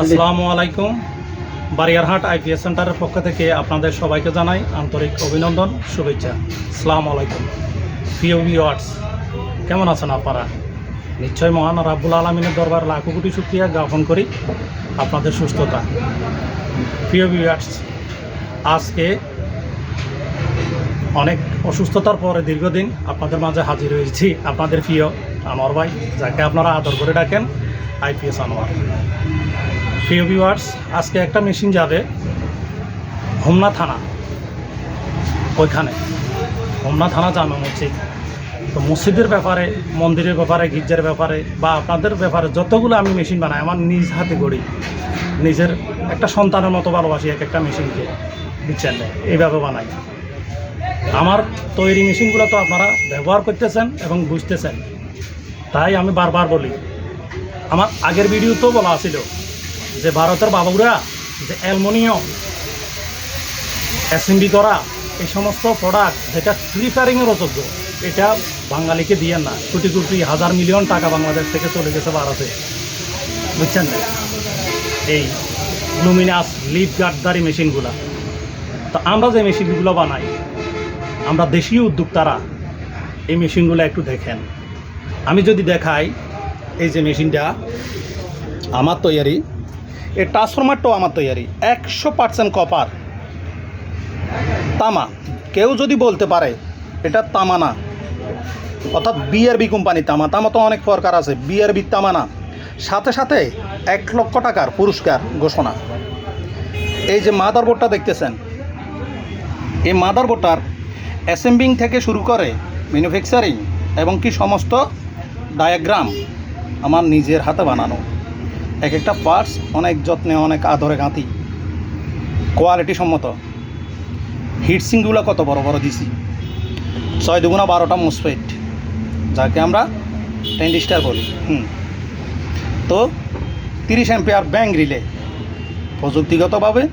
আসসালামু আলাইকুম। বারিয়ারহাট আইপিএস সেন্টারের পক্ষ থেকে আপনাদের সবাইকে জানাই আন্তরিক অভিনন্দন, শুভেচ্ছা। আসসালামু আলাইকুম। প্রিয় ভিউয়ার্স, কেমন আছেন আপনারা? নিশ্চয় মহান রাব্বুল আলামিনের দরবার লাখো কোটি শুকরিয়া জ্ঞাপন করি আপনাদের সুস্থতা। প্রিয় ভিউয়ার্স, আজকে অনেক অসুস্থতার পরে দীর্ঘদিন আপনাদের মাঝে হাজির হয়েছি। আপনাদের প্রিয় আনোয়ার ভাই, যাকে আপনারা আদর করে ডাকেন আইপিএস আনোয়ার। প্রিয় ভিউয়ার্স, আজকে একটা মেশিন যাবে হোমনা থানা, ওইখানে হোমনা থানা জামে মসজিদ। তো মসজিদের ব্যাপারে, মন্দিরের ব্যাপারে, গির্জার ব্যাপারে বা আপনাদের ব্যাপারে যতগুলো আমি মেশিন বানাই, আমার নিজ হাতে গড়ি, নিজের একটা সন্তানের মতো ভালোবাসি এক একটা মেশিনকে, বুঝছেন, এইভাবে বানাই। আমার তৈরি মেশিনগুলো তো আপনারা ব্যবহার করতেছেন এবং বুঝতেছেন, তাই আমি বারবার বলি। আমার আগের ভিডিওতেও বলা ছিল যে ভারতের বাবুরা যে অ্যালুমিনিয়াম অ্যাসেম্বলি করা এই সমস্ত প্রোডাক্ট যেটা প্রিফারিংয়ের অযোগ্য, এটা বাঙালিকে দিয়ে না। কোটি কোটি হাজার মিলিয়ন টাকা বাংলাদেশ থেকে চলে গেছে ভারতে, বুঝছেন না, এই লুমিনাস লিড গার্ডদারি মেশিনগুলো। তো আমরা যে মেশিনগুলো বানাই, আমরা দেশীয় উদ্যোক্তারা এই মেশিনগুলো একটু দেখেন। আমি যদি দেখাই, এই যে মেশিনটা আমার তৈরি, এই ট্রান্সফরমারটাও আমার তৈরি, 100% কপার, তামা। কেউ যদি বলতে পারে এটা তামা না, অর্থাৎ বিআরবি কোম্পানি তামা, তামা তো অনেক প্রকার আছে, বিআরবি তামা না, সাথে সাথে 1 লক্ষ টাকার পুরস্কার ঘোষণা। এই যে মাদারবোর্ডটা দেখতেছেন, এই মাদারবোর্ডটার অ্যাসেম্বলিং থেকে শুরু করে ম্যানুফ্যাকচারিং এবং কি সমস্ত ডায়াগ্রাম আমার নিজের হাতে বানানো। এক একটা পার্টস অনেক যত্নে, অনেক আদরে গাঁথি, কোয়ালিটি সম্মত। হিটসিংগুলো কত বড় বড় দিছি, 6 দুগুণা 12টা মোসফেট, যাকে আমরা ট্রানজিস্টর বলি। তো 30 অ্যাম্পিয়ার ব্যাং রিলে, প্রযুক্তিগতভাবে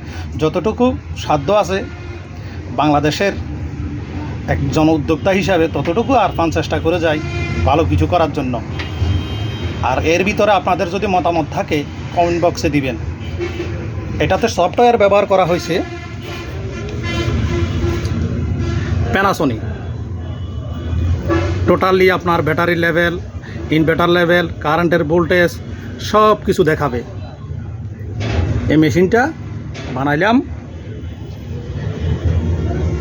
যতটুকু সাধ্য আছে বাংলাদেশের একজন উদ্যোক্তা হিসাবে ততটুকু আর চেষ্টা করে যাই ভালো কিছু করার জন্য। আর এর ভিতরে আপনাদের যদি মতামত থাকে কমেন্ট বক্সে দিবেন। এটাতে সফটওয়্যার ব্যবহার করা হয়েছে প্যানাসোনিক। টোটালি আপনার ব্যাটারি লেভেল, ইনভার্টার লেভেল, কারেন্টের ভোল্টেজ সব কিছু দেখাবে। এই মেশিনটা বানাইলাম,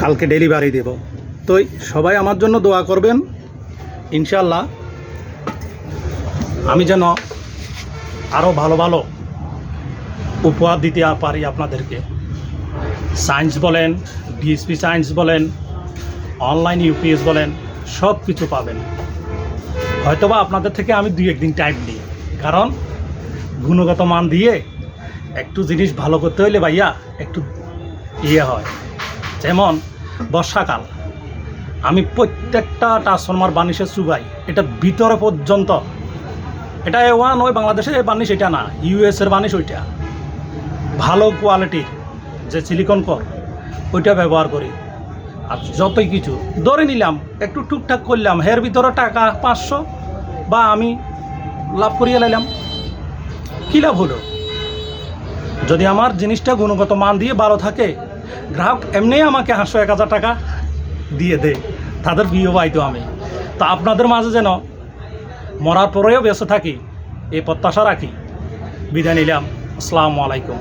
কালকে ডেলিভারি দেব। তো সবাই আমার জন্য দোয়া করবেন, ইনশাল্লাহ আমি যেন আরও ভালো ভালো উপহার দিতে পারি আপনাদেরকে। সায়েন্স বলেন, ডিএসপি সায়েন্স বলেন, অনলাইন ইউপিএস বলেন, সব কিছু পাবেন। হয়তোবা আপনাদের থেকে আমি 2-1 দিন টাইম নিই, কারণ গুণগত মান দিয়ে একটু জিনিস ভালো করতে হইলে ভাইয়া একটু হয়। যেমন বর্ষাকাল, আমি প্রত্যেকটা ট্রান্সফরমার বানিশের চুবাই, এটা ভিতরে পর্যন্ত। এটা A1 ওই বাংলাদেশের বানিশ, এটা না, ইউএসের বানিশ। ওইটা ভালো কোয়ালিটির যে সিলিকন কর, ওইটা ব্যবহার করি। আর যতই কিছু ধরে নিলাম, একটু টুকটাক করলাম, এর ভিতরে টাকা 500 বা আমি লাভ করিয়ে লাইলাম, কী লাভ হলো? যদি আমার জিনিসটা গুণগত মান দিয়ে ভালো থাকে, গ্রাহক এমনি আমাকে 500-1000 টাকা দিয়ে দেয়, তাদের বিয়ে পাইতো আমি। তা আপনাদের মাঝে যেন মরার পরেও বেঁচে থাকি, এই প্রত্যাশা রাখি। বিদায় নিলাম। আসসালামু আলাইকুম।